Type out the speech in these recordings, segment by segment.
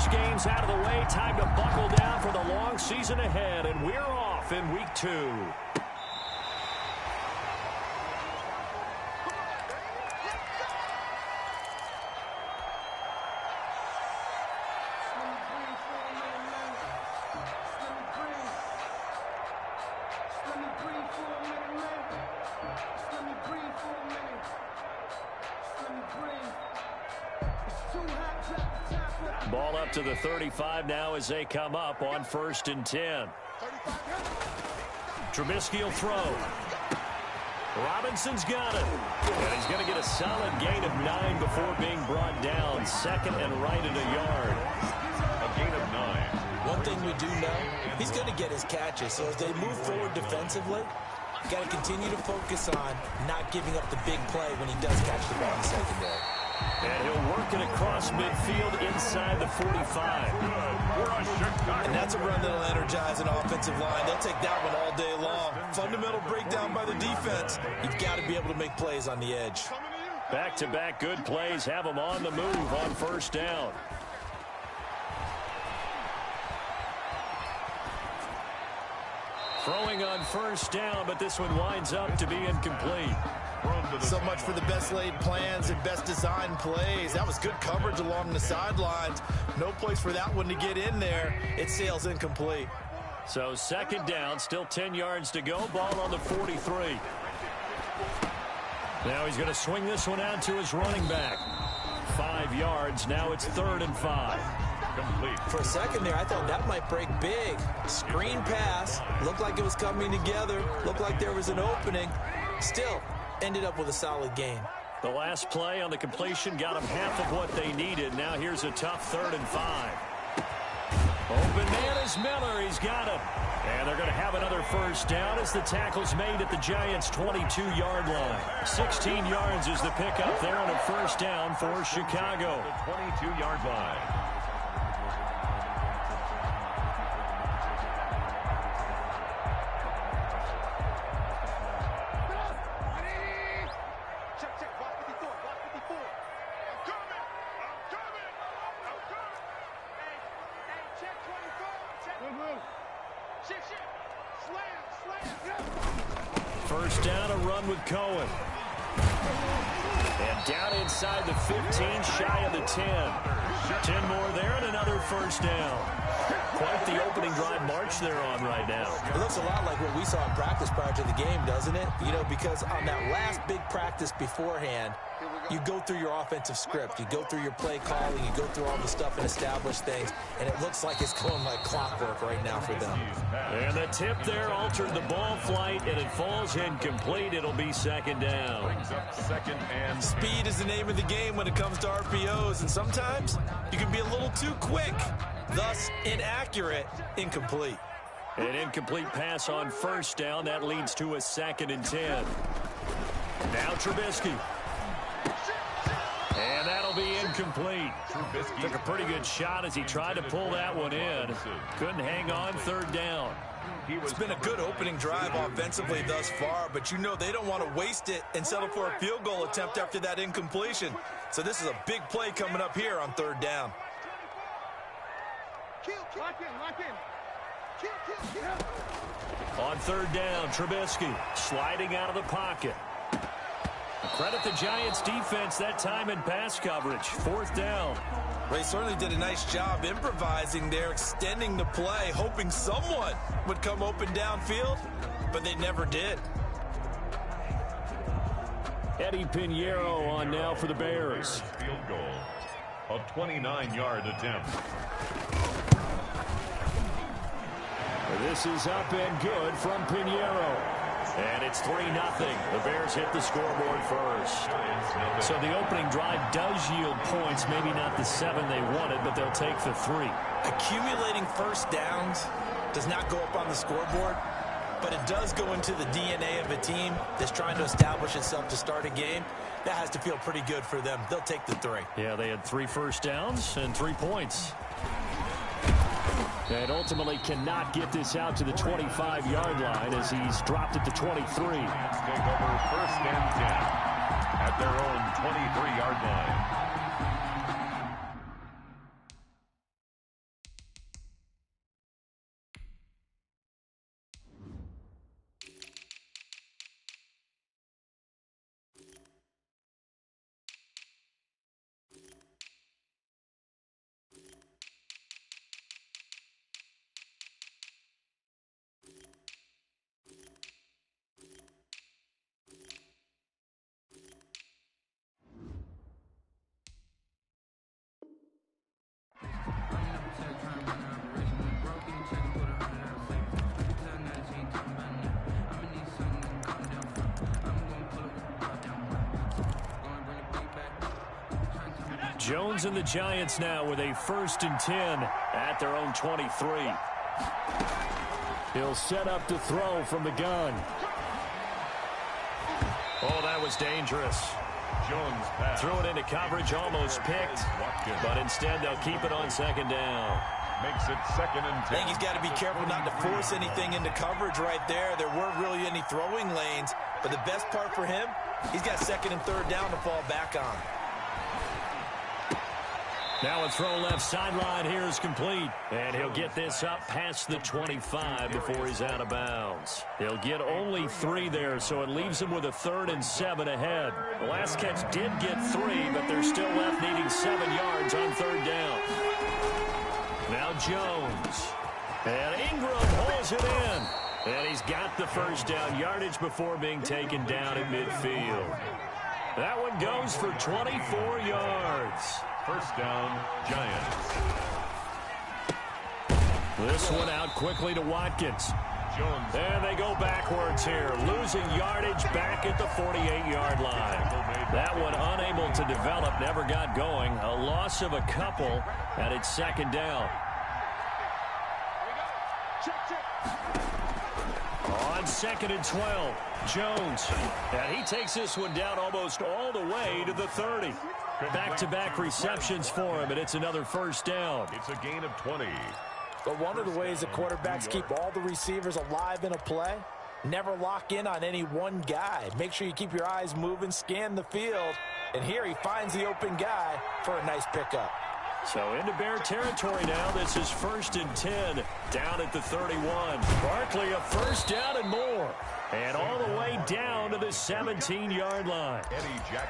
first game's out of the way. Time to buckle down for the long season ahead, and we're off in week 2. Ball up to the 35 now as they come up on 1st and 10. Trubisky will throw. Robinson's got it. And he's going to get a solid gain of 9 before being brought down. 2nd and right at a yard. A gain of 9. One thing we do know, he's going to get his catches. So as they move forward defensively, you got to continue to focus on not giving up the big play when he does catch the ball in the secondary. And he'll work it across midfield inside the 45. And that's a run that'll energize an offensive line. They'll take that one all day long. Fundamental breakdown by the defense. You've got to be able to make plays on the edge. Back-to-back good plays have them on the move on 1st down. Throwing on 1st down, but this one winds up to be incomplete. So much for the best laid plans and best designed plays. That was good coverage along the sidelines. No place for that one to get in there. It sails incomplete. So 2nd down, still 10 yards to go. Ball on the 43. Now he's going to swing this one out to his running back. 5 yards. Now it's 3rd and 5. Complete. For a second there, I thought that might break big. Screen pass. Looked like it was coming together. Looked like there was an opening. Still ended up with a solid gain. The last play on the completion got them half of what they needed. Now here's a tough 3rd and 5. Open man is Miller. He's got him. And they're going to have another 1st down as the tackle's made at the Giants' 22-yard line. 16 yards is the pickup there on a 1st down for Chicago. The 22-yard line. First down, a run with Cohen. And down inside the 15, shy of the 10. 10 more there and another 1st down. Quite the opening drive march they're on right now. It looks a lot like what we saw in practice prior to the game, doesn't it? You know, because on that last big practice beforehand, you go through your offensive script. You go through your play calling. You go through all the stuff and establish things. And it looks like it's going like clockwork right now for them. And the tip there altered the ball flight, and it falls incomplete. It'll be 2nd down. Brings up 2nd and speed is the name of the game when it comes to RPOs. And sometimes you can be a little too quick. Thus, inaccurate, incomplete. An incomplete pass on 1st down. That leads to a 2nd and 10. Now Trubisky. And that'll be incomplete. Took a pretty good shot as he tried to pull that one in. Couldn't hang on 3rd down. It's been a good opening drive offensively thus far, but you know they don't want to waste it and settle for a field goal attempt after that incompletion. So this is a big play coming up here on 3rd down. On 3rd down, Trubisky sliding out of the pocket. Credit the Giants defense that time in pass coverage. 4th down. They certainly did a nice job improvising there, extending the play, hoping someone would come open downfield, but they never did. Eddie Pinheiro on now for the Bears. Field goal. A 29-yard attempt. This is up and good from Pinheiro. And it's 3-0. The Bears hit the scoreboard first. So the opening drive does yield points. Maybe not the 7 they wanted, but they'll take the 3. Accumulating 1st downs does not go up on the scoreboard, but it does go into the DNA of a team that's trying to establish itself to start a game. That has to feel pretty good for them. They'll take the 3. Yeah, they had 3 first downs and 3 points. And ultimately cannot get this out to the 25-yard line as he's dropped it to 23. Take over 1st and 10 at their own 23-yard line. Jones and the Giants now with a 1st and 10 at their own 23. He'll set up to throw from the gun. Oh, that was dangerous. Jones pass. Threw it into coverage, almost picked, but instead they'll keep it on 2nd down. Makes it 2nd and 10. I think he's got to be careful not to force anything into coverage right there. There weren't really any throwing lanes, but the best part for him, he's got 2nd and 3rd down to fall back on. Now a throw left sideline here is complete. And he'll get this up past the 25 before he's out of bounds. He'll get only 3 there, so it leaves him with a 3rd and 7 ahead. The last catch did get 3, but they're still left needing 7 yards on 3rd down. Now Jones. And Ingram holds it in. And he's got the 1st down yardage before being taken down at midfield. That one goes for 24 yards. 1st down, Giants. This one out quickly to Watkins. Jones. And they go backwards here, losing yardage back at the 48-yard line. That one unable to develop, never got going. A loss of a couple, and it's 2nd down. On 2nd and 12, Jones. And he takes this one down almost all the way to the 30. Back-to-back receptions for him, and it's another 1st down. It's a gain of 20. But one of the ways that quarterbacks keep all the receivers alive in a play, never lock in on any one guy. Make sure you keep your eyes moving, scan the field, and here he finds the open guy for a nice pickup. So into Bear territory now. This is 1st and 10 down at the 31. Barkley a 1st down and more. And all the way down to the 17-yard line.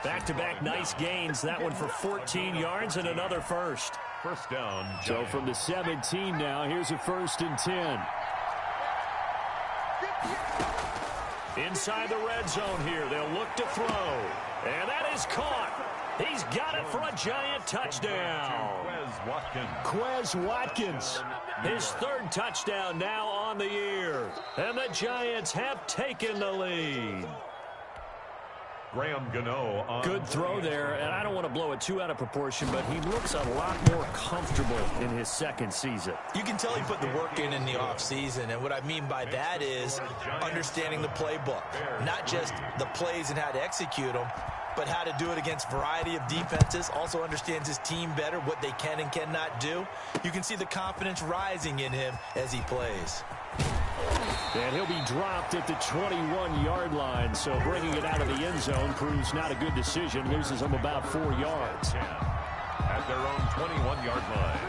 Back-to-back nice gains. That one for 14 yards and another 1st. 1st down. So from the 17 now, here's a 1st and 10. Inside the red zone here. They'll look to throw. And that is caught. He's got it for a Giant touchdown. Quez Watkins. His 3rd touchdown now on the year. And the Giants have taken the lead. Graham Gano on good throw there, and I don't want to blow it too out of proportion, but he looks a lot more comfortable in his 2nd season. You can tell he put the work in the offseason, and what I mean by that is understanding the playbook. Not just the plays and how to execute them, but how to do it against a variety of defenses. Also understands his team better, what they can and cannot do. You can see the confidence rising in him as he plays. And he'll be dropped at the 21-yard line, so bringing it out of the end zone proves not a good decision. Loses him about 4 yards. At their own 21-yard line.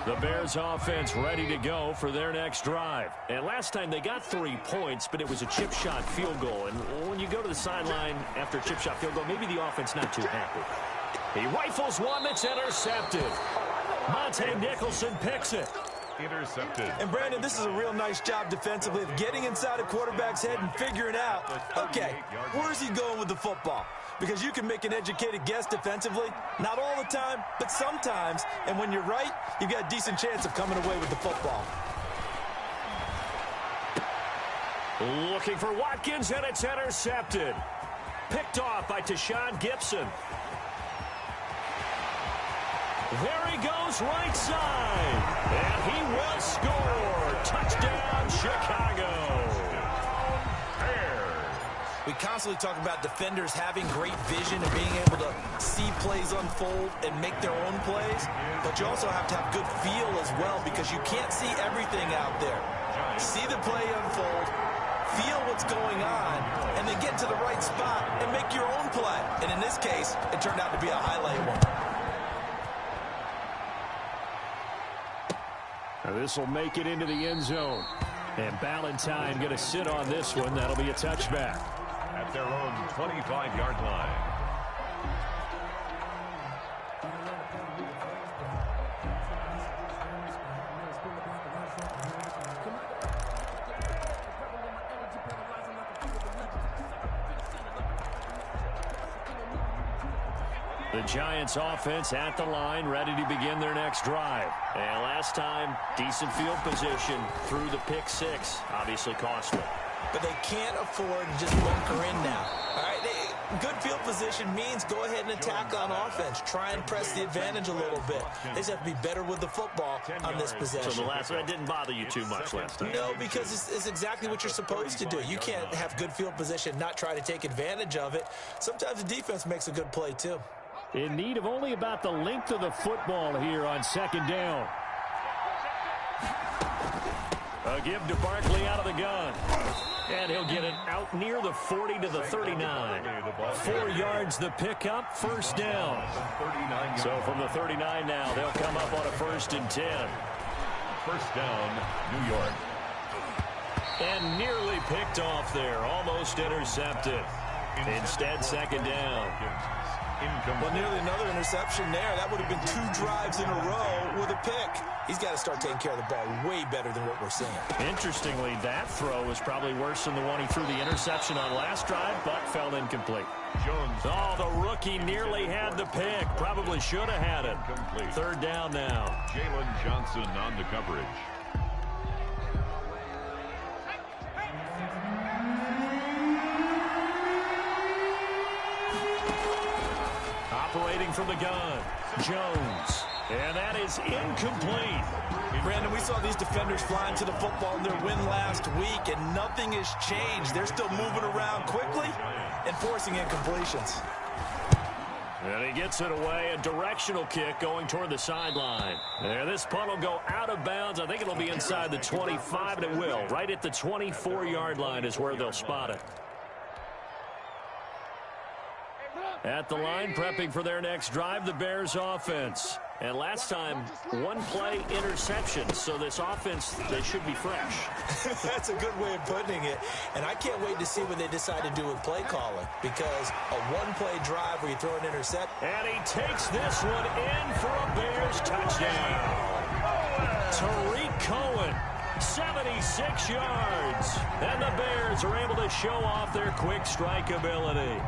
The Bears offense ready to go for their next drive. And last time they got 3 points, but it was a chip shot field goal. And when you go to the sideline after a chip shot field goal, maybe the offense not too happy. He rifles one that's intercepted. Monte Nicholson picks it. Intercepted. And Brandon, this is a real nice job defensively of getting inside a quarterback's head and figuring out, okay, where's he going with the football? Because you can make an educated guess defensively, not all the time, but sometimes. And when you're right, you've got a decent chance of coming away with the football. Looking for Watkins, and it's intercepted. Picked off by Tashawn Gibson. There he goes right side. And he will score. Touchdown, Chicago. We constantly talk about defenders having great vision and being able to see plays unfold and make their own plays. But you also have to have good feel as well, because you can't see everything out there. See the play unfold, feel what's going on, and then get to the right spot and make your own play. And in this case, it turned out to be a highlight one. This will make it into the end zone. And Ballantyne going to sit on this one. That'll be a touchback. At their own 25-yard line. The Giants offense at the line, ready to begin their next drive. And last time, decent field position through the pick six. Obviously costly. But they can't afford to just bunker in now. All right, good field position means go ahead and attack on offense. Try and press the advantage a little bit. They just have to be better with the football on this possession. So the last one didn't bother you too much last time? No, because it's exactly what you're supposed to do. You can't have good field position, not try to take advantage of it. Sometimes the defense makes a good play, too. In need of only about the length of the football here on second down. A give to Barkley out of the gun. And he'll get it out near the 40 to the 39. 4 yards the pickup, first down. So from the 39 now, they'll come up on a 1st and 10. First down, New York. And nearly picked off there, almost intercepted. Instead, second down. Well, nearly another interception there. That would have been 2 drives in a row with a pick. He's got to start taking care of the ball way better than what we're seeing. Interestingly, that throw was probably worse than the one he threw the interception on last drive, but fell incomplete. Jones. Oh, the rookie nearly had the pick. Probably should have had it. Complete. 3rd down now. Jalen Johnson on the coverage. Operating from the gun, Jones. And that is incomplete. Brandon, we saw these defenders flying to the football in their win last week, and nothing has changed. They're still moving around quickly and forcing incompletions. And he gets it away, a directional kick going toward the sideline. And this punt will go out of bounds. I think it'll be inside the 25, and it will. Right at the 24-yard line is where they'll spot it. At the line, prepping for their next drive, the Bears offense. And last time, 1-play interception. So this offense, they should be fresh. That's a good way of putting it. And I can't wait to see what they decide to do with play calling. Because a 1-play drive where you throw an intercept. And he takes this one in for a Bears touchdown. Tariq Cohen, 76 yards. And the Bears are able to show off their quick strike ability.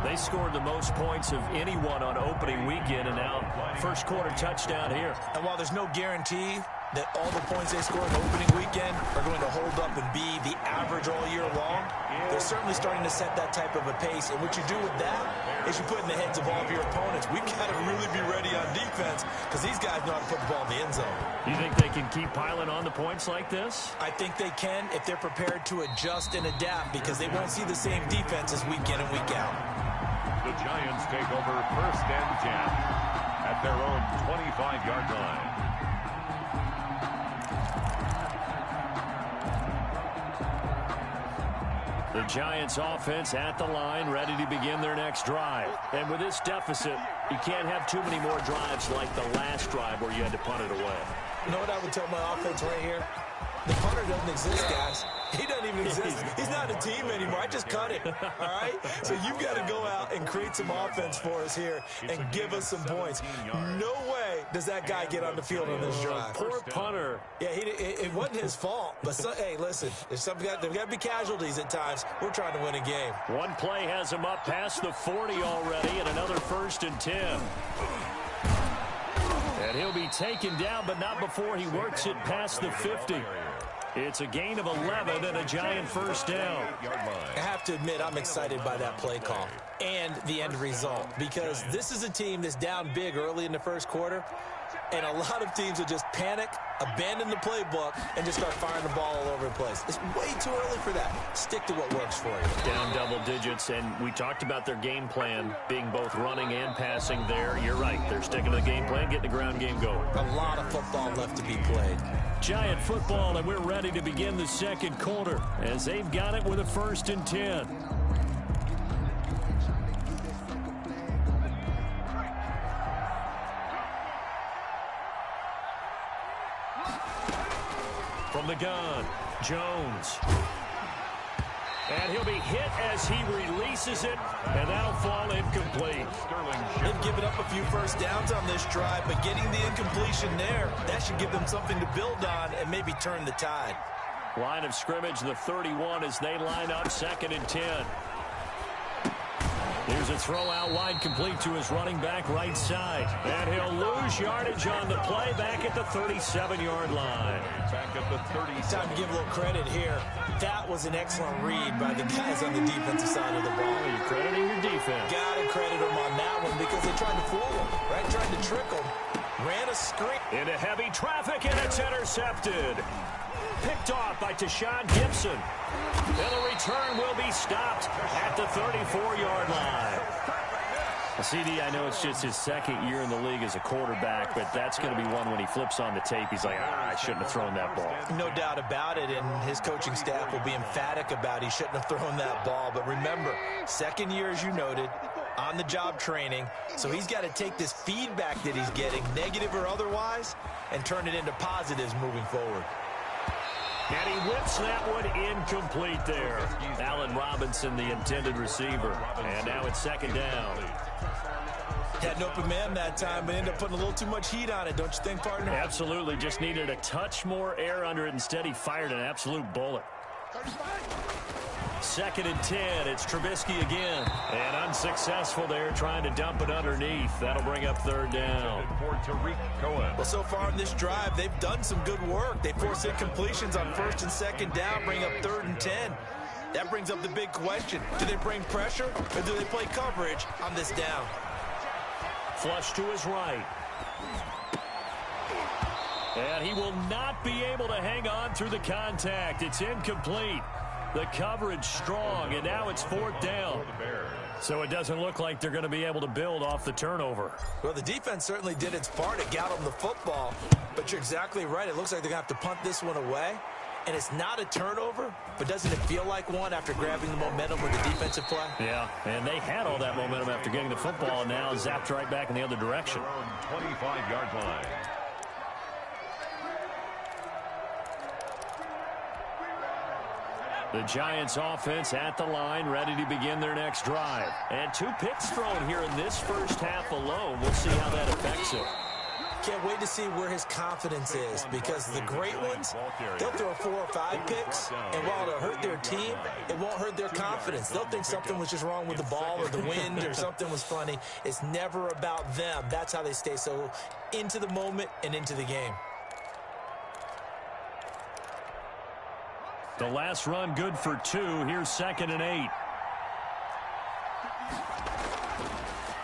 They scored the most points of anyone on opening weekend, and now first quarter touchdown here. And while there's no guarantee that all the points they score in opening weekend are going to hold up and be the average all year long, they're certainly starting to set that type of a pace. And what you do with that is you put in the heads of all of your opponents, we've got to really be ready on defense because these guys know how to put the ball in the end zone. You think they can keep piling on the points like this? I think they can if they're prepared to adjust and adapt because they won't see the same defenses week in and week out. The Giants take over 1st and 10 at their own 25-yard line. The Giants offense at the line, ready to begin their next drive. And with this deficit, you can't have too many more drives like the last drive where you had to punt it away. You know what I would tell my offense right here? The punter doesn't exist, guys. He doesn't even exist. He's not a team anymore. I just cut it, all right? So you've got to go out and create some offense for us here and give us some points. No way does that guy get on the field on this drive. Poor punter. Yeah, it wasn't his fault. But, hey, listen, there's got to be casualties at times. We're trying to win a game. One play has him up past the 40 already, and another 1st and 10. And he'll be taken down, but not before he works it past the 50. It's a gain of 11 and a Giant first down. I have to admit, I'm excited by that play call and the end result because this is a team that's down big early in the first quarter, and a lot of teams will just panic, abandon the playbook, and just start firing the ball all over the place. It's way too early for that. Stick to what works for you. Down double digits, and we talked about their game plan being both running and passing there. You're right. They're sticking to the game plan, getting the ground game going. A lot of football left to be played. Giant football, and we're ready to begin the second quarter as they've got it with a 1st and 10. From the gun, Jones. And he'll be hit as he releases it, and that'll fall incomplete. They've given up a few first downs on this drive, but getting the incompletion there, that should give them something to build on and maybe turn the tide. Line of scrimmage, the 31 as they line up 2nd and 10. Here's a throw out wide, complete to his running back right side. And he'll lose yardage on the play back at the 37-yard line. Back at the 37. Time to give a little credit here. That was an excellent read by the guys on the defensive side of the ball. Well, you're crediting your defense. Got to credit them on that one because they tried to fool him, right? Tried to trick him. Ran a screen. Into heavy traffic, and it's intercepted. Picked off by Tashawn Gibson. And the return will be stopped at the 34-yard line. CD, I know it's just his second year in the league as a quarterback, but that's going to be one when he flips on the tape. He's like, I shouldn't have thrown that ball. No doubt about it, and his coaching staff will be emphatic about he shouldn't have thrown that ball. But remember, second year, as you noted, on-the-job training, so he's got to take this feedback that he's getting, negative or otherwise, and turn it into positives moving forward. And he whips that one incomplete there. Allen Robinson, the intended receiver. And now it's second down. Had an open man that time, but ended up putting a little too much heat on it, don't you think, partner? Absolutely. Just needed a touch more air under it. Instead, he fired an absolute bullet. 2nd and 10. It's Trubisky again. And unsuccessful there, trying to dump it underneath. That'll bring up 3rd down. Well, so far in this drive, they've done some good work. They force incompletions on 1st and 2nd down, bring up 3rd and 10. That brings up the big question. Do they bring pressure, or do they play coverage on this down? Flush to his right. And he will not be able to hang on through the contact. It's incomplete. The coverage strong, and now it's 4th down. So it doesn't look like they're going to be able to build off the turnover. Well, the defense certainly did its part. It got them the football. But you're exactly right. It looks like they're going to have to punt this one away. And it's not a turnover, but doesn't it feel like one after grabbing the momentum with the defensive play? Yeah, and they had all that momentum after getting the football, and now zapped right back in the other direction. 25-yard line. The Giants offense at the line, ready to begin their next drive. And 2 picks thrown here in this first half alone. We'll see how that affects him. Can't wait to see where his confidence is, because the great ones, they'll throw 4 or 5 picks, and while it'll hurt their team, it won't hurt their confidence. They'll think something was just wrong with the ball or the wind or something was funny. It's never about them. That's how they stay so into the moment and into the game. The last run good for 2. Here's 2nd and 8.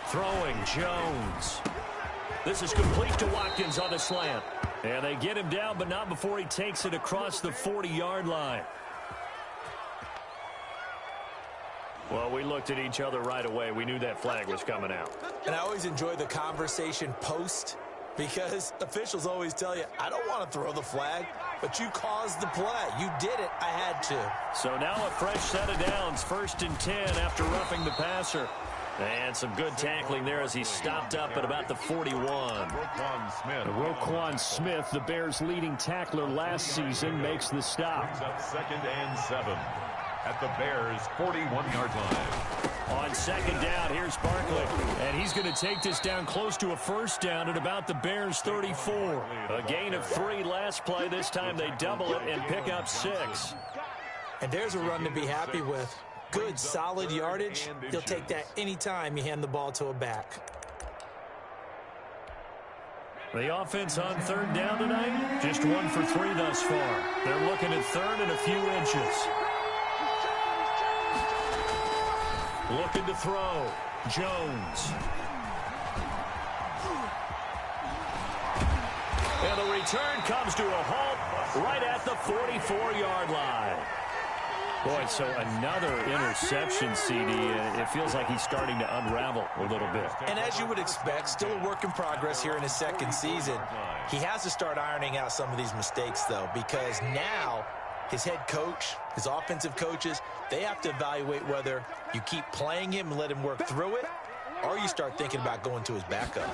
Throwing Jones. This is complete to Watkins on the slant. And they get him down, but not before he takes it across the 40-yard line. Well, we looked at each other right away. We knew that flag was coming out. And I always enjoy the conversation post, because officials always tell you, I don't want to throw the flag, but you caused the play. You did it. I had to. So now a fresh set of downs. 1st and 10 after roughing the passer. And some good tackling there as he stopped up at about the 41. Roquan Smith, the Bears' leading tackler last season, makes the stop. 2nd and 7 at the Bears' 41-yard line. On 2nd down, here's Barkley. And he's going to take this down close to a 1st down at about the Bears' 34. A gain of 3 last play. This time they double it and pick up 6. And there's a run to be happy with. Good, solid yardage. You'll take that anytime you hand the ball to a back. The offense on 3rd down tonight, just 1 for 3 thus far. They're looking at 3rd and a few inches. Looking to throw. Jones. And the return comes to a halt right at the 44-yard line. Boy, so another interception, CD. It feels like he's starting to unravel a little bit. And as you would expect, still a work in progress here in his 2nd season. He has to start ironing out some of these mistakes, though, because now his head coach, his offensive coaches, they have to evaluate whether you keep playing him and let him work through it, or you start thinking about going to his backup.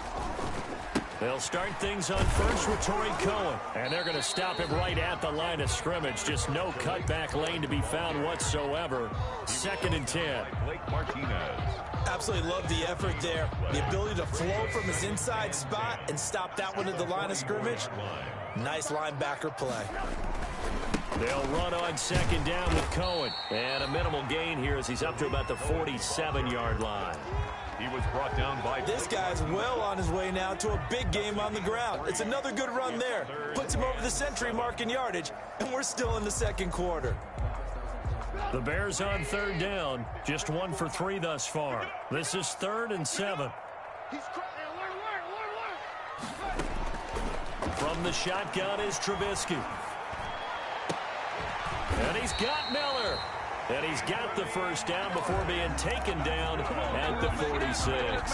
They'll start things on first with Torrey Cohen, and they're going to stop him right at the line of scrimmage. Just no cutback lane to be found whatsoever. 2nd and 10. Blake Martinez. Absolutely love the effort there. The ability to flow from his inside spot and stop that one at the line of scrimmage. Nice linebacker play. They'll run on second down with Cohen. And a minimal gain here as he's up to about the 47-yard line. He was brought down by... This guy's well on his way now to a big game on the ground. It's another good run there. Puts him over the century mark in yardage, and we're still in the second quarter. The Bears on third down. Just 1 for 3 thus far. This is 3rd and 7. From the shotgun is Trubisky. And he's got Miller. And he's got the first down before being taken down at the 46.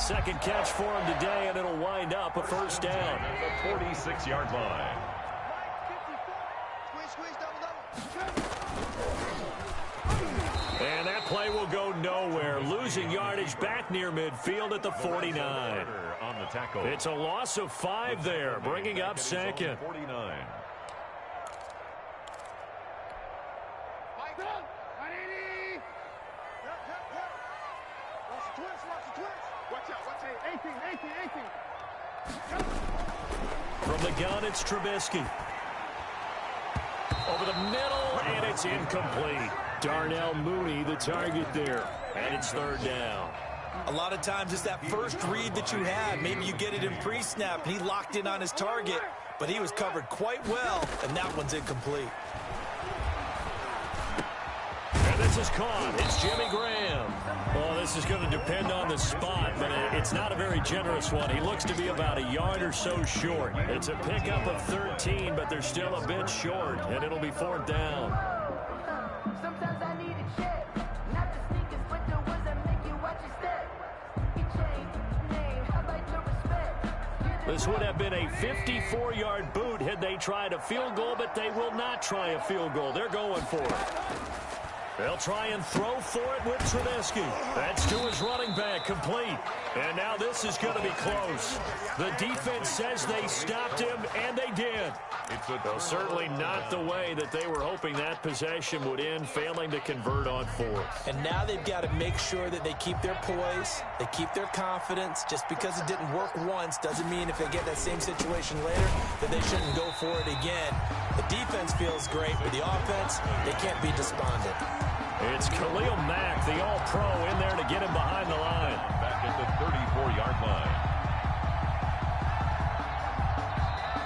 Second catch for him today, and it'll wind up a first down. At the 46-yard line. And that play will go nowhere. Losing yardage back near midfield at the 49. On the tackle. It's a loss of 5 there, bringing up second. 49. From the gun, it's Trubisky. Over the middle, and it's incomplete. Darnell Mooney, the target there. And it's 3rd down. A lot of times it's that first read that you had. Maybe you get it in pre-snap, and he locked in on his target, but he was covered quite well, and that one's incomplete. And this is caught. It's Jimmy Graham. Well, this is going to depend on the spot, but it's not a very generous one. He looks to be about a yard or so short. It's a pickup of 13, but they're still a bit short, and it'll be 4th down. Sometimes I need a check, not the sneakers, but the ones that make you watch your step. You change name, I like your respect. This would have been a 54-yard boot had they tried a field goal, but they will not try a field goal. They're going for it. They'll try and throw for it with Trubisky. That's to his running back, complete. And now this is going to be close. The defense says they stopped him, and they did. Well, certainly not the way that they were hoping that possession would end, failing to convert on 4th. And now they've got to make sure that they keep their poise, they keep their confidence. Just because it didn't work once doesn't mean if they get that same situation later that they shouldn't go for it again. The defense feels great, but the offense, they can't be despondent. It's Khalil Mack, the all-pro, in there to get him behind the line. Back at the 34-yard line.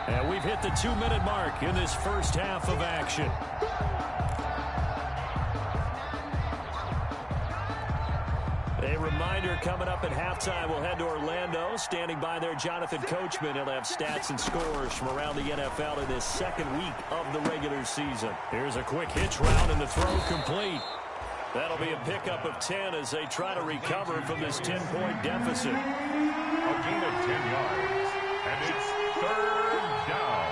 And we've hit the 2-minute mark in this first half of action. A reminder coming up at halftime, we'll head to Orlando. Standing by there, Jonathan Coachman. He'll have stats and scores from around the NFL in this second week of the regular season. Here's a quick hitch route and the throw complete. That'll be a pickup of 10 as they try to recover from this 10-point deficit. A gain of 10 yards, and it's 3rd down.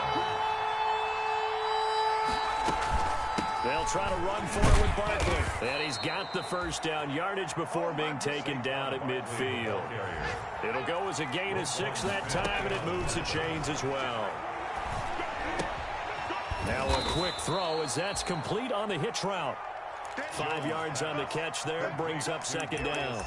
They'll try to run for it with Barkley. And he's got the first down yardage before being taken down at midfield. It'll go as a gain of 6 that time, and it moves the chains as well. Now a quick throw as that's complete on the hitch route. 5 yards on the catch there, brings up second down.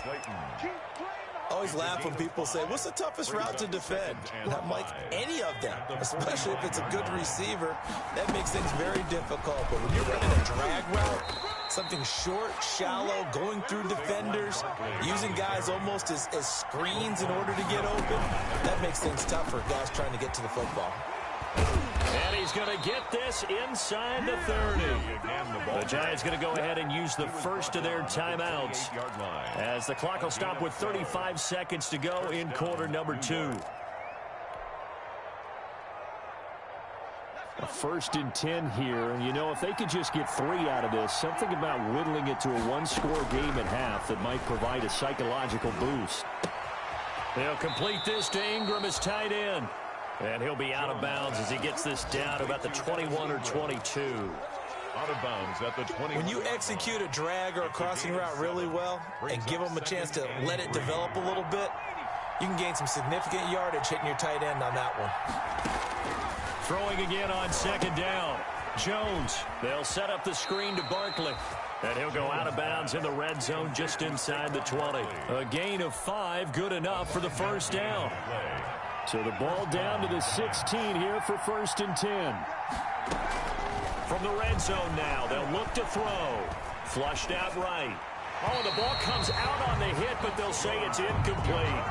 I always laugh when people say, what's the toughest route to defend? And I'm like, any of them, especially if it's a good receiver. That makes things very difficult. But when you're running a drag route, something short, shallow, going through defenders, using guys almost as screens in order to get open, that makes things tough for guys trying to get to the football. And he's going to get this inside the 30. The Giants going to go ahead and use the first of their timeouts as the clock will stop with 35 seconds to go in quarter number 2. A 1st and 10 here, and you know, if they could just get 3 out of this, something about whittling it to a 1-score game at half that might provide a psychological boost. They'll complete this to Ingram as tight end. And he'll be out of bounds as he gets this down to about the 21 or 22. Out of bounds at the 20. When you execute a drag or a crossing route really well and give them a chance to let it develop a little bit, you can gain some significant yardage hitting your tight end on that one. Throwing again on second down. Jones. They'll set up the screen to Barkley. And he'll go out of bounds in the red zone just inside the 20. A gain of 5, good enough for the first down. So the ball down to the 16 here for 1st and 10. From the red zone now, they'll look to throw. Flushed out right. Oh, the ball comes out on the hit, but they'll say it's incomplete.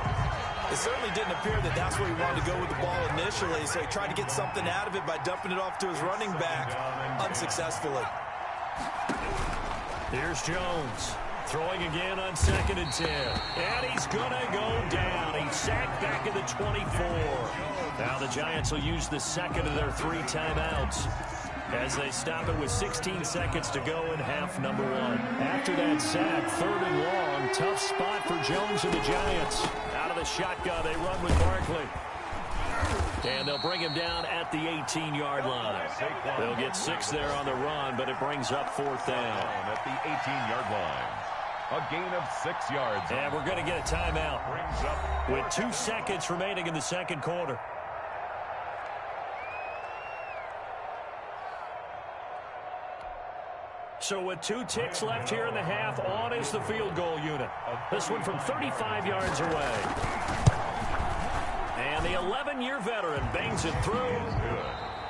It certainly didn't appear that that's where he wanted to go with the ball initially, so he tried to get something out of it by dumping it off to his running back unsuccessful. Here's Jones. Throwing again on 2nd and 10. And he's going to go down. He's sacked back at the 24. Now the Giants will use the second of their 3 timeouts as they stop it with 16 seconds to go in half number 1. After that sack, 3rd and long. Tough spot for Jones and the Giants. Out of the shotgun, they run with Barkley. And they'll bring him down at the 18-yard line. They'll get 6 there on the run, but it brings up 4th down. At the 18-yard line. A gain of 6 yards. And we're going to get a timeout with 2 seconds remaining in the second quarter. So with 2 ticks left here in the half, on is the field goal unit. This one from 35 yards away. And the 11-year veteran bangs it through.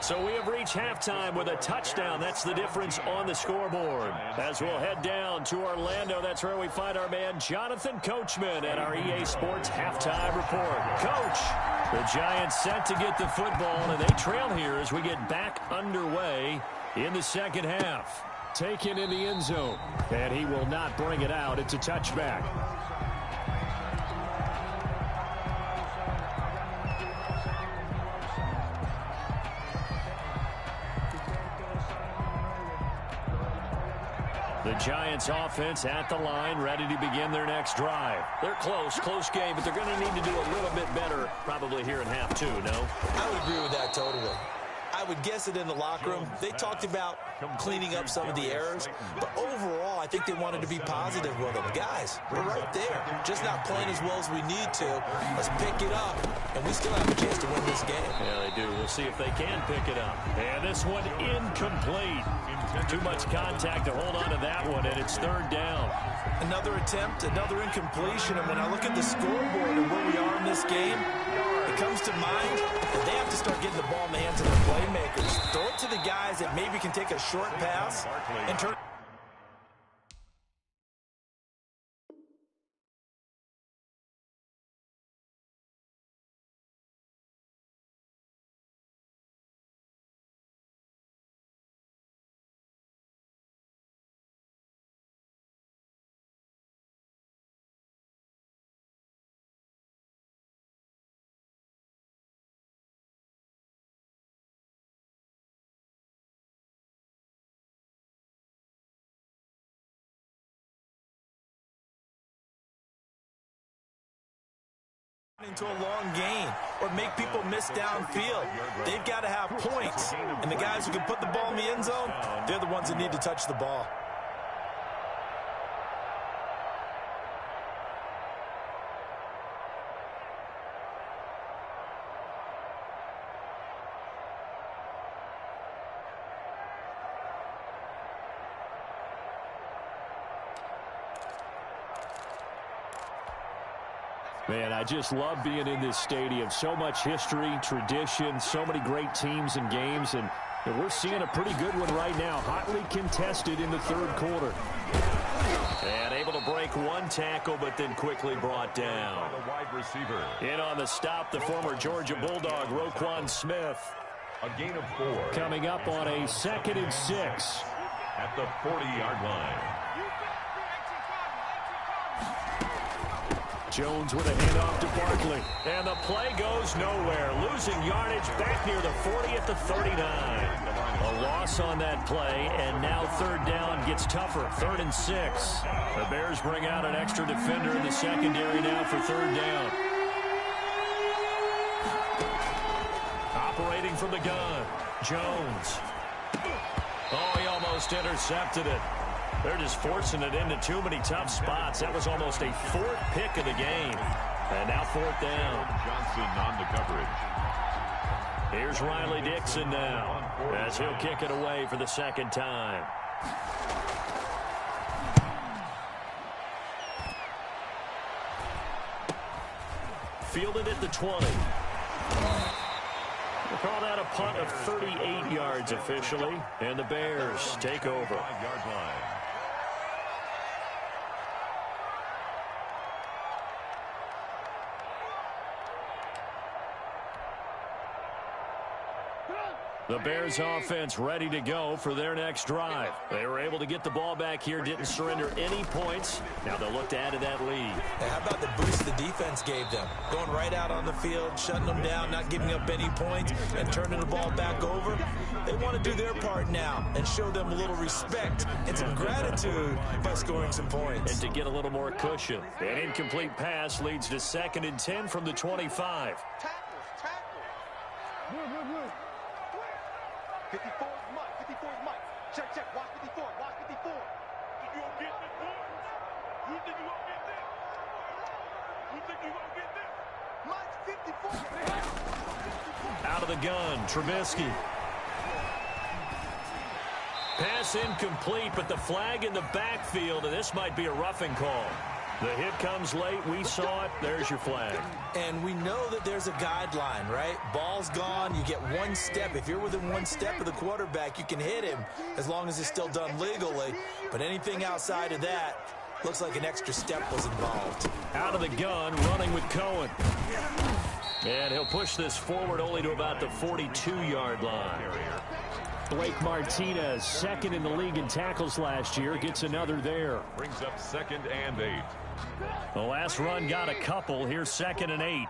So we have reached halftime with a touchdown. That's the difference on the scoreboard. As we'll head down to Orlando, that's where we find our man Jonathan Coachman at our EA Sports Halftime Report. Coach, the Giants set to get the football, and they trail here as we get back underway in the second half. Taken in the end zone, and he will not bring it out. It's a touchback. The Giants offense at the line, ready to begin their next drive. They're close game, but they're going to need to do a little bit better probably here in half 2, no? I would agree with that totally. I would guess it in the locker room. They talked about cleaning up some of the errors, but overall, I think they wanted to be positive with them. Guys, we're right there. Just not playing as well as we need to. Let's pick it up, and we still have a chance to win this game. Yeah, they do. We'll see if they can pick it up. And this one incomplete. Too much contact to hold on to that one, and it's 3rd down. Another attempt, another incompletion, and when I look at the scoreboard and where we are in this game, it comes to mind that they have to start getting the ball in the hands of their playmakers. Throw it to the guys that maybe can take a short pass and turn. Into a long gain or make people miss downfield. They've got to have points, and the guys who can put the ball in the end zone, they're the ones that need to touch the ball. Man, I just love being in this stadium. So much history, tradition, so many great teams and games, and we're seeing a pretty good one right now. Hotly contested in the 3rd quarter. And able to break 1 tackle, but then quickly brought down. The wide receiver. In on the stop, the former Georgia Bulldog, Roquan Smith. A gain of 4. Coming up on a 2nd and 6. At the 40-yard line. Jones with a handoff to Barkley. And the play goes nowhere. Losing yardage back near the 40 at the 39. A loss on that play, and now 3rd down gets tougher. 3rd and 6. The Bears bring out an extra defender in the secondary now for 3rd down. Operating from the gun, Jones. Oh, he almost intercepted it. They're just forcing it into too many tough spots. That was almost a 4th pick of the game. And now 4th down. Johnson on the coverage. Here's Riley Dixon now as he'll kick it away for the 2nd time. Fielded at the 20. We'll call that a punt of 38 yards officially, and the Bears take over. 5-yard line. The Bears offense ready to go for their next drive. They were able to get the ball back here, didn't surrender any points. Now they'll look to add to that lead. Hey, how about the boost the defense gave them? Going right out on the field, shutting them down, not giving up any points, and turning the ball back over. They want to do their part now and show them a little respect and some gratitude by scoring some points. And to get a little more cushion. An incomplete pass leads to 2nd and 10 from the 25. 54 is Mike. 54 is Mike. Check, check. Watch 54. Watch 54. You gonna get this, boy? You think you gonna get this? You think you gonna get this? Mike's 54. Out of the gun, Trubisky. Pass incomplete, but the flag in the backfield, and this might be a roughing call. The hit comes late. We saw it. There's your flag. And we know that there's a guideline, right? Ball's gone. You get one step. If you're within one step of the quarterback, you can hit him as long as it's still done legally. But anything outside of that looks like an extra step was involved. Out of the gun, running with Cohen. And he'll push this forward only to about the 42-yard line. Blake Martinez, 2nd in the league in tackles last year, gets another there. Brings up 2nd and 8. The last run got a couple. Here's 2nd and 8.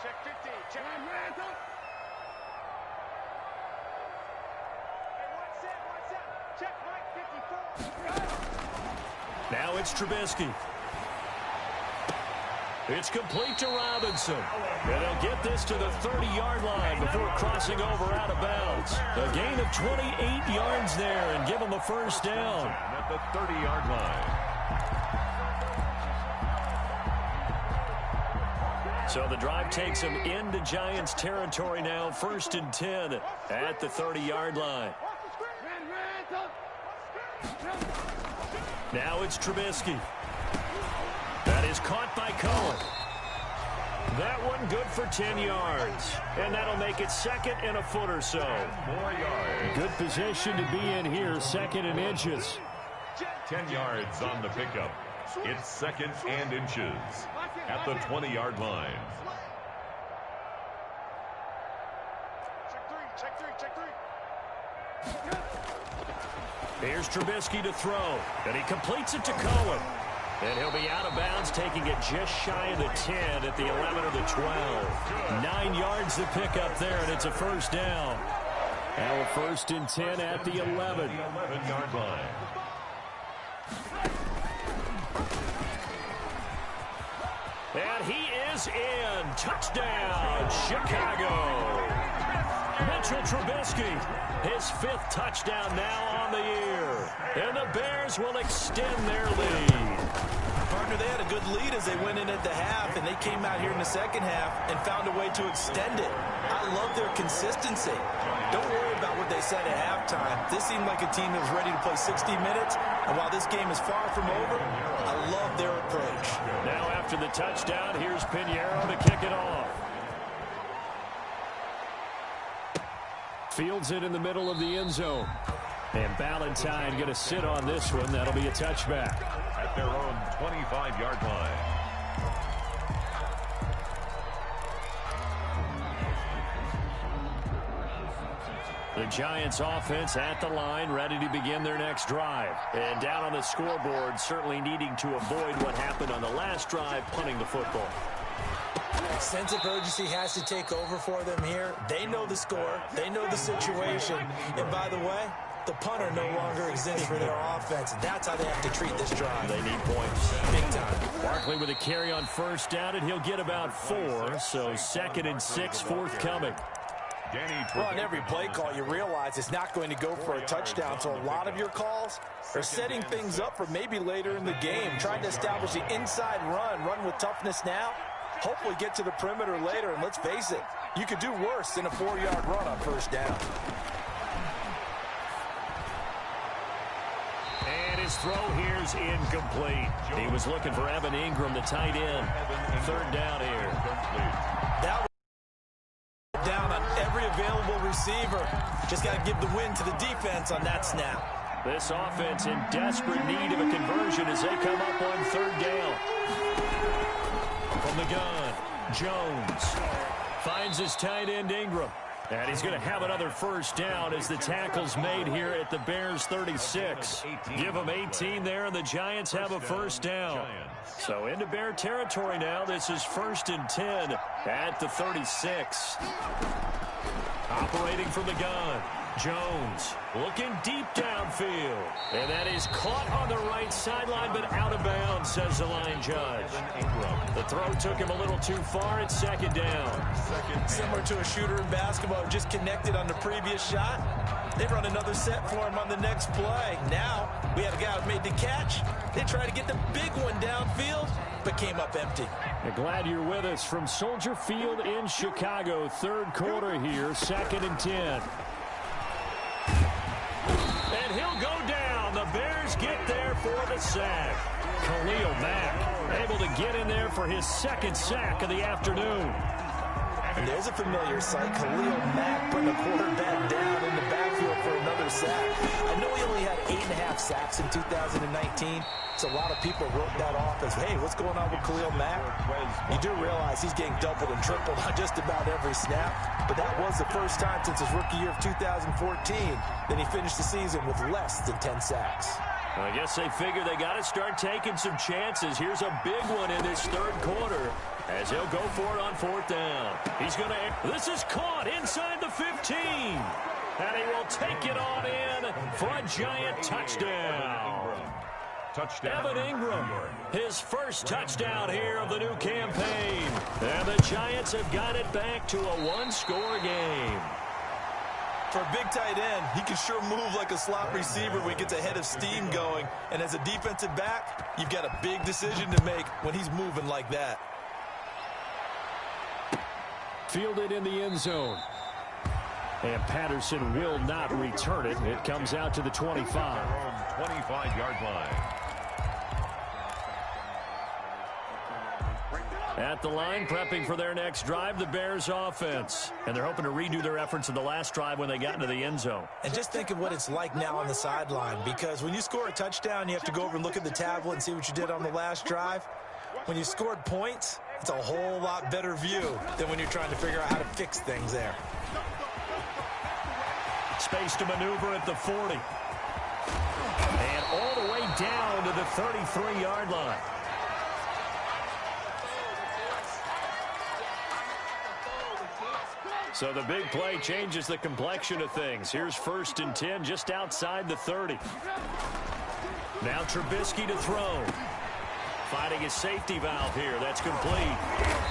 Check 15. Check. Check Mike 54. Now it's Trubisky. It's complete to Robinson. And they'll get this to the 30-yard line before crossing over out of bounds. A gain of 28 yards there and give them a first down. At the 30-yard line. So the drive takes them into Giants territory now. 1st and 10 at the 30-yard line. Now it's Trubisky. That is caught by Cohen. That one good for 10 yards. And that'll make it 2nd and a foot or so. 4 yards. Good position to be in here, 2nd and inches. 10 yards on the pickup. It's 2nd and inches at the 20-yard line. Check three. Here's Trubisky to throw. And he completes it to Cohen. And he'll be out of bounds, taking it just shy of the 10 at the 11 or the 12. 9 yards to pick up there, and it's a first down. Now 1st and 10 at the 11. The 11-yard line. And he is in. Touchdown, Chicago. Mitchell Trubisky, his 5th touchdown now on the year. And the Bears will extend their lead. Partner, they had a good lead as they went in at the half, and they came out here in the second half and found a way to extend it. I love their consistency. Don't worry about what they said at halftime. This seemed like a team that was ready to play 60 minutes, and while this game is far from over, I love their approach. Now after the touchdown, here's Pinheiro to kick it off. Fields it in the middle of the end zone. And Ballantyne going to sit on this one. That'll be a touchback. At their own 25-yard line. The Giants offense at the line, ready to begin their next drive. And down on the scoreboard, certainly needing to avoid what happened on the last drive, punting the football. A sense of urgency has to take over for them here. They know the score. They know the situation. And by the way, the punter no longer exists for their offense. That's how they have to treat this drive. They need points. Big time. Barkley with a carry on 1st down, and he'll get about 4. So 2nd and 6 forthcoming. Well, on every play call, you realize it's not going to go for a touchdown. So a lot of your calls are setting things up for maybe later in the game, trying to establish the inside run with toughness now. Hopefully get to the perimeter later, and let's face it, you could do worse than a 4-yard run on 1st down. And his throw here's incomplete. He was looking for Evan Ingram, the tight end. Third down here. That was down on every available receiver. Just got to give the win to the defense on that snap. This offense in desperate need of a conversion as they come up on third down. From the gun, Jones finds his tight end Ingram. And he's going to have another first down as the tackle's made here at the Bears 36. Give them 18 there, and the Giants have a first down. So into Bear territory now. This is 1st and 10 at the 36. Operating from the gun, Jones looking deep downfield. And that is caught on the right sideline, but out of bounds, says the line judge. The throw took him a little too far. It's 2nd down. Similar to a shooter in basketball, just connected on the previous shot. They run another set for him on the next play. Now we have a guy who made the catch. They try to get the big one downfield, but came up empty. Glad you're with us from Soldier Field in Chicago. Third quarter here, 2nd and 10. And he'll go down. The Bears get there for the sack. Khalil Mack able to get in there for his 2nd sack of the afternoon. And there's a familiar sight. Khalil Mack putting a quarterback down in the backfield for another sack. I know he only had 8.5 sacks in 2019, so a lot of people wrote that off as, hey, what's going on with Khalil Mack? You do realize he's getting doubled and tripled on just about every snap, but that was the first time since his rookie year of 2014 that he finished the season with less than 10 sacks. I guess they figure they got to start taking some chances. Here's a big one in this third quarter as he'll go for it on 4th down. He's going to... This is caught inside the 15. And he will take it on in for a Giant touchdown. Evan Ingram, his first touchdown here of the new campaign. And the Giants have got it back to a one-score game. For a big tight end, he can sure move like a slot receiver when he gets a head of steam going. And as a defensive back, you've got a big decision to make when he's moving like that. Fielded in the end zone. And Patterson will not return it. It comes out to the 25. 25-yard line. At the line, prepping for their next drive, the Bears offense. And they're hoping to redo their efforts in the last drive when they got into the end zone. And just think of what it's like now on the sideline, because when you score a touchdown, you have to go over and look at the tablet and see what you did on the last drive. When you scored points, it's a whole lot better view than when you're trying to figure out how to fix things there. Space to maneuver at the 40. And all the way down to the 33-yard line. So the big play changes the complexion of things. Here's 1st and 10 just outside the 30. Now Trubisky to throw. Finding his safety valve here. That's complete.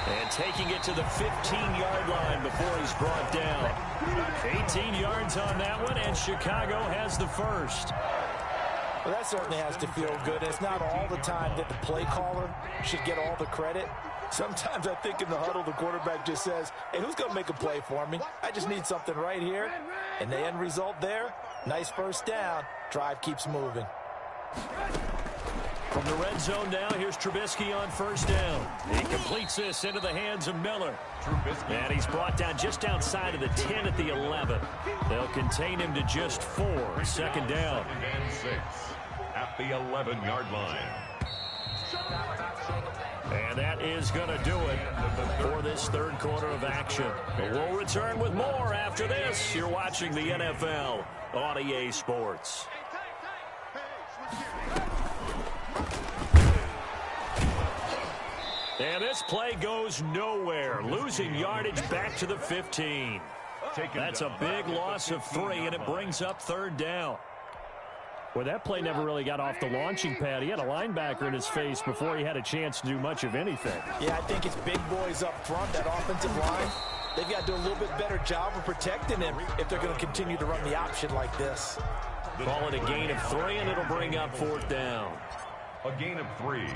And taking it to the 15-yard line before he's brought down. 18 yards on that one, and Chicago has the first. Well, that certainly has to feel good. It's not all the time that the play caller should get all the credit. Sometimes I think in the huddle, the quarterback just says, hey, who's going to make a play for me? I just need something right here. And the end result there, nice first down. Drive keeps moving. From the red zone now, here's Trubisky on 1st down. He completes this into the hands of Miller. And he's brought down just outside of the 10 at the 11. They'll contain him to just 4. 2nd down. 2nd and 6 at the 11-yard line. And that is going to do it for this third quarter of action. But we'll return with more after this. You're watching the NFL on EA Sports. And this play goes nowhere. Losing yardage back to the 15. That's a big loss of 3, and it brings up 3rd down. Well, that play never really got off the launching pad. He had a linebacker in his face before he had a chance to do much of anything. Yeah, I think it's big boys up front, that offensive line. They've got to do a little bit better job of protecting him if they're going to continue to run the option like this. Call it a gain of 3, and it'll bring up 4th down. A gain of 3.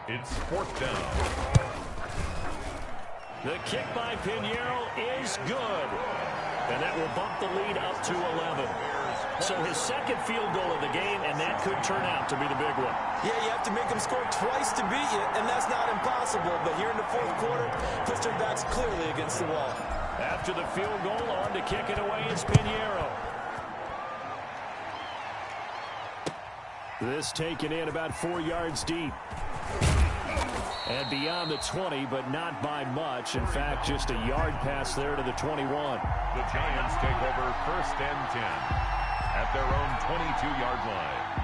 It's 4th down. The kick by Pinheiro is good. and that will bump the lead up to 11. So his second field goal of the game, and that could turn out to be the big one. Yeah, you have to make them score twice to beat you, and that's not impossible. But here in the fourth quarter, Pittsburgh backs clearly against the wall. After the field goal, on to kick it away is Pinheiro. This taken in about 4 yards deep. And beyond the 20, but not by much. In fact, just a yard pass there to the 21. The Giants take over 1st and 10 at their own 22-yard line.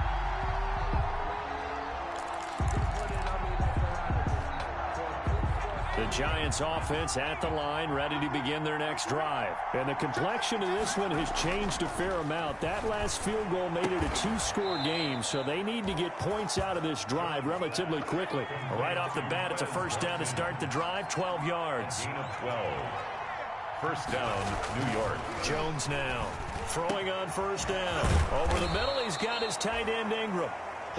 The Giants offense at the line, ready to begin their next drive. And the complexion of this one has changed a fair amount. That last field goal made it a 2-score game, so they need to get points out of this drive relatively quickly. Right off the bat, it's a first down to start the drive, 12 yards. Gain of 12. First down, New York. Jones now throwing on first down. Over the middle, he's got his tight end Ingram.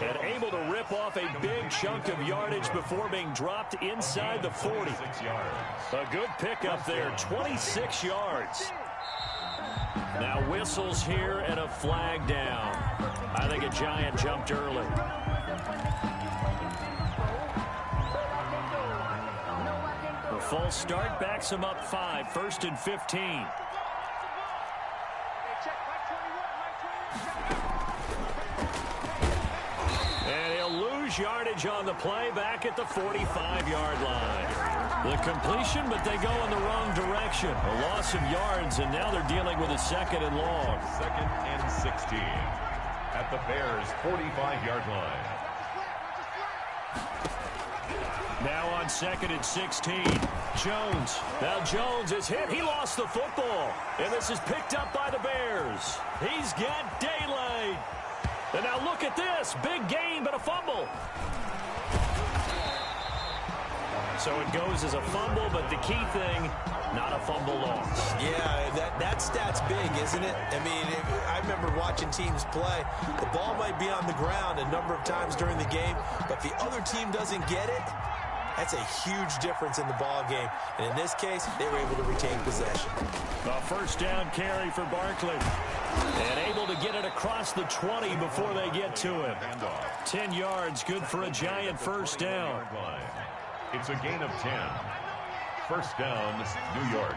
And able to rip off a big chunk of yardage before being dropped inside the 40. A good pickup there, 26 yards. Now whistles here and a flag down. I think a Giant jumped early. The false start backs him up 5, 1st and 15. Yardage on the play back at the 45-yard line. The completion, but they go in the wrong direction. A loss of yards, and now they're dealing with a 2nd and long. 2nd and 16 at the Bears' 45-yard line. Now on 2nd and 16, Jones. Now Jones is hit. He lost the football, and this is picked up by the Bears. He's got daylight. And now look at this. Big gain, but a fumble. So it goes as a fumble, but the key thing, not a fumble loss. Yeah, that stat's big, isn't it? I mean, I remember watching teams play. The ball might be on the ground a number of times during the game, but if the other team doesn't get it, that's a huge difference in the ball game. And in this case, they were able to retain possession. A first down carry for Barkley. And able to get it across the 20 before they get to him. 10 yards, good for a Giant first down. It's a gain of 10. First down, New York.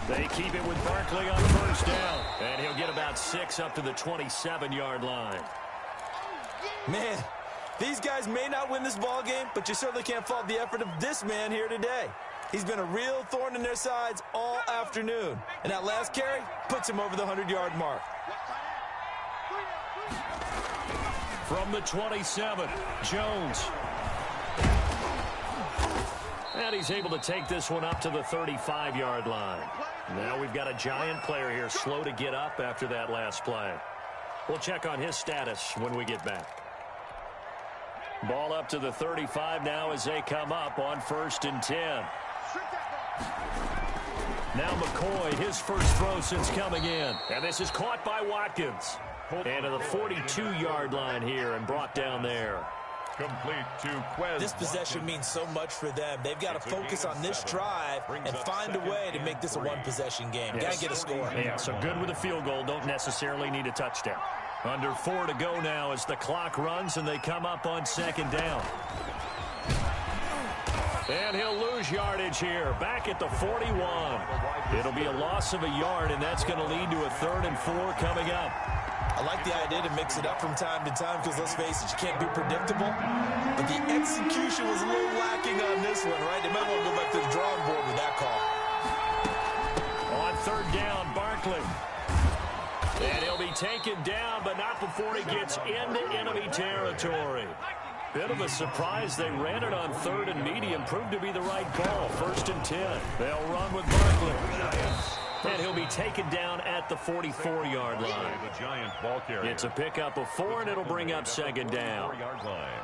They keep it with Barkley on first down. And he'll get about 6 up to the 27-yard line. Man, these guys may not win this ball game, but you certainly can't fault the effort of this man here today. He's been a real thorn in their sides all afternoon. And that last carry puts him over the 100-yard mark. From the 27, Jones. And he's able to take this one up to the 35-yard line. Now we've got a Giant player here slow to get up after that last play. We'll check on his status when we get back. Ball up to the 35 now as they come up on 1st and 10. Now McCoy, his first throw since coming in. And this is caught by Watkins. And to the 42-yard line here and brought down there. Complete to Quez. This possession means so much for them. They've got to focus on this drive and find a way to make this a one-possession game. Yes. Got to get a score. Yeah, so good with a field goal. Don't necessarily need a touchdown. Under 4 to go now as the clock runs and they come up on 2nd down. And he'll lose yardage here. Back at the 41. It'll be a loss of a yard, and that's going to lead to a 3rd and 4 coming up. I like the idea to mix it up from time to time because, let's face it, you can't be predictable. But the execution was a little lacking on this one, right? They might want to go back to the drawing board with that call. On 3rd down, Barkley. And he'll be taken down, but not before he gets into enemy territory. Bit of a surprise. They ran it on 3rd and medium. Proved to be the right call. 1st and 10. They'll run with Barkley. And he'll be taken down at the 44-yard line. The Giant ball carrier. It's a pickup of 4, and it'll bring up 2nd down.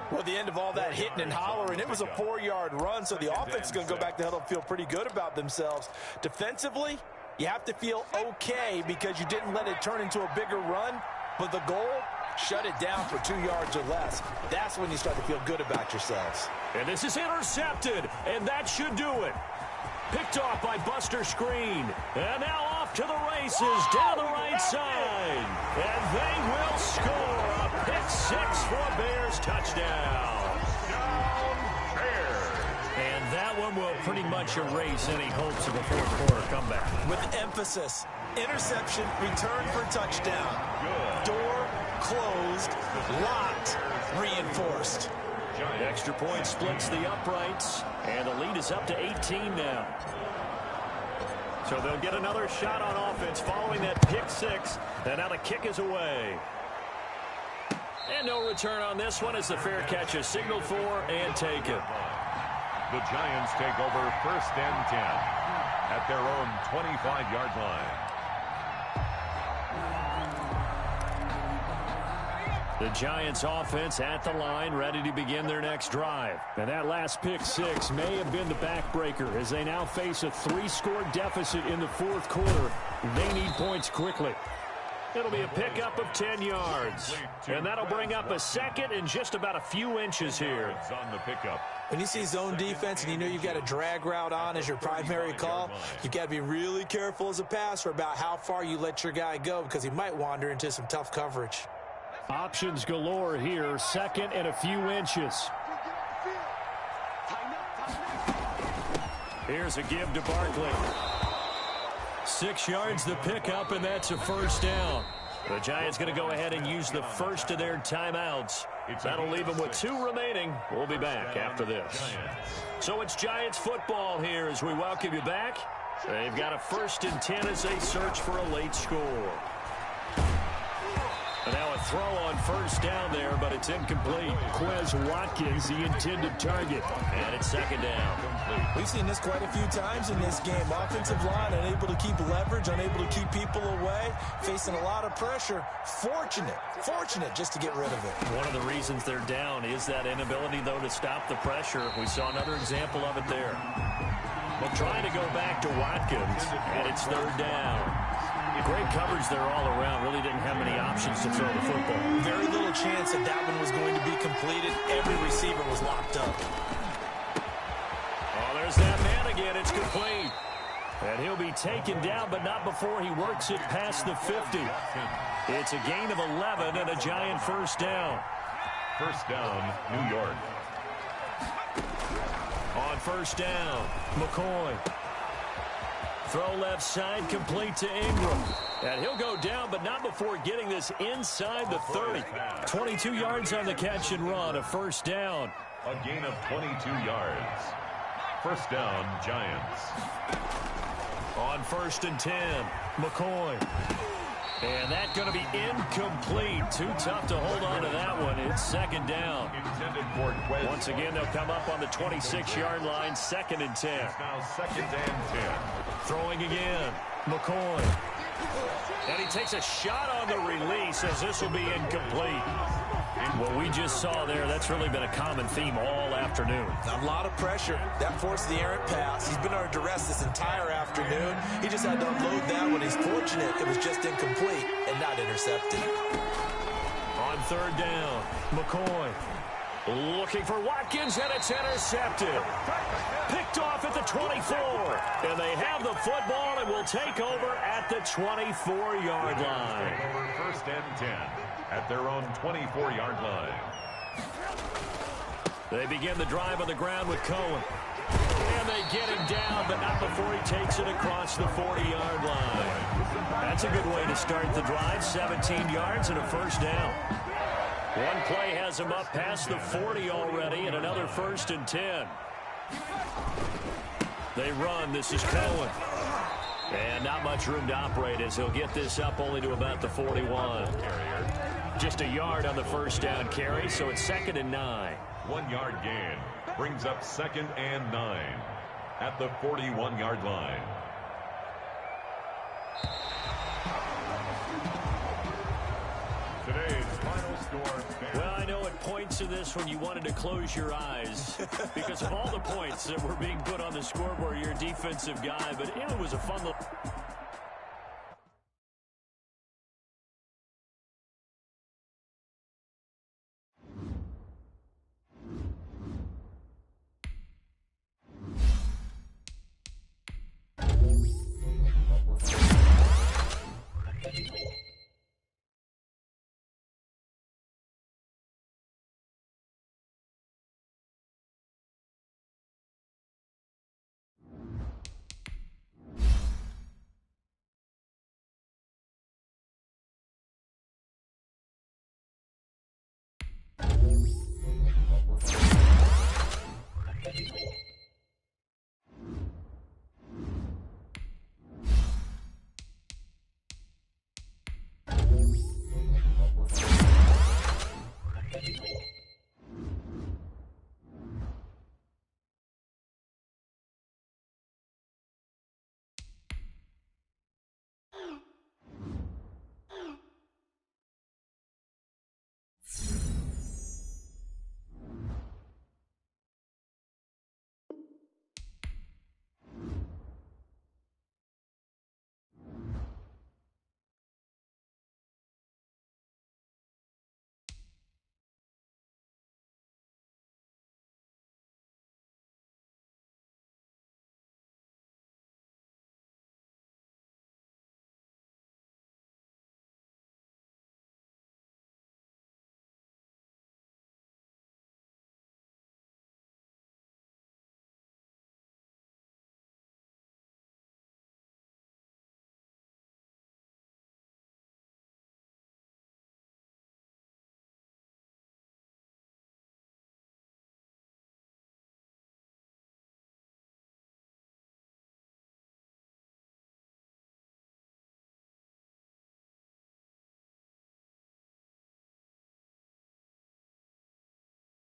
Well, at the end of all that hitting and hollering, it was a 4-yard run, so the offense is going to go back to huddle and feel pretty good about themselves. Defensively, you have to feel okay because you didn't let it turn into a bigger run, but the goal, shut it down for 2 yards or less. That's when you start to feel good about yourselves. And this is intercepted, and that should do it. Picked off by Buster Screen. And now off to the races down the right side. And they will score a pick-6 for a Bears touchdown. And that one will pretty much erase any hopes of a fourth-quarter comeback. With emphasis, interception, return for touchdown. Door closed, locked, reinforced. Extra point splits the uprights, and the lead is up to 18 now. So they'll get another shot on offense following that pick-6, and now the kick is away. And no return on this one as the fair catch is signaled for and taken. The Giants take over 1st and 10 at their own 25-yard line. The Giants offense at the line, ready to begin their next drive. And that last pick-6 may have been the backbreaker as they now face a 3-score deficit in the fourth quarter. They need points quickly. It'll be a pickup of 10 yards. And that'll bring up a second and just about a few inches here. On the pickup. When you see zone defense and you know you've got a drag route on as your primary call, you've got to be really careful as a passer about how far you let your guy go because he might wander into some tough coverage. Options galore here, second and a few inches. Here's a give to Barkley. 6 yards the pickup, and that's a first down. The Giants going to go ahead and use the first of their timeouts. That'll leave them with 2 remaining. We'll be back after this. So it's Giants football here as we welcome you back. They've got a 1st and 10 as they search for a late score. And now a throw on first down there, but it's incomplete. Quez Watkins, the intended target. And it's 2nd down. We've seen this quite a few times in this game. Offensive line unable to keep leverage, unable to keep people away, facing a lot of pressure. Fortunate just to get rid of it. One of the reasons they're down is that inability, though, to stop the pressure. We saw another example of it there. Well, trying to go back to Watkins, and it's 3rd down. Great coverage there all around. Really didn't have many options to throw the football. Very little chance that that one was going to be completed. Every receiver was locked up. Oh, there's that man again. It's complete. And he'll be taken down, but not before he works it past the 50. It's a gain of 11 and a Giant first down. First down, New York. On first down, McCoy. Throw left side, complete to Ingram. And he'll go down, but not before getting this inside the 30. 22 yards on the catch and run, a first down. A gain of 22 yards. First down, Giants. On 1st and 10, McCoy. And that's going to be incomplete. Too tough to hold on to that one. It's 2nd down. Once again, they'll come up on the 26-yard line, 2nd and 10. Now 2nd and 10. Throwing again, McCoy. And he takes a shot on the release as this will be incomplete. What we just saw there, that's really been a common theme all afternoon. A lot of pressure. That forced the errant pass. He's been under duress this entire afternoon. He just had to unload that one. He's fortunate it was just incomplete and not intercepted. On 3rd down, McCoy. Looking for Watkins, and it's intercepted. Picked off at the 24. And they have the football and will take over at the 24-yard line. First and 10 at their own 24-yard line. They begin the drive on the ground with Cohen. And they get him down, but not before he takes it across the 40-yard line. That's a good way to start the drive. 17 yards and a first down. One play has him up past the 40 already, and another 1st and 10. They run. This is Cohen. And not much room to operate as he'll get this up only to about the 41. Just a yard on the first down carry, so it's 2nd and 9. 1 yard gain brings up 2nd and 9 at the 41-yard line. Today's final score. Well, I know at points in this when you wanted to close your eyes because of all the points that were being put on the scoreboard. You're a defensive guy, but it was a fun little...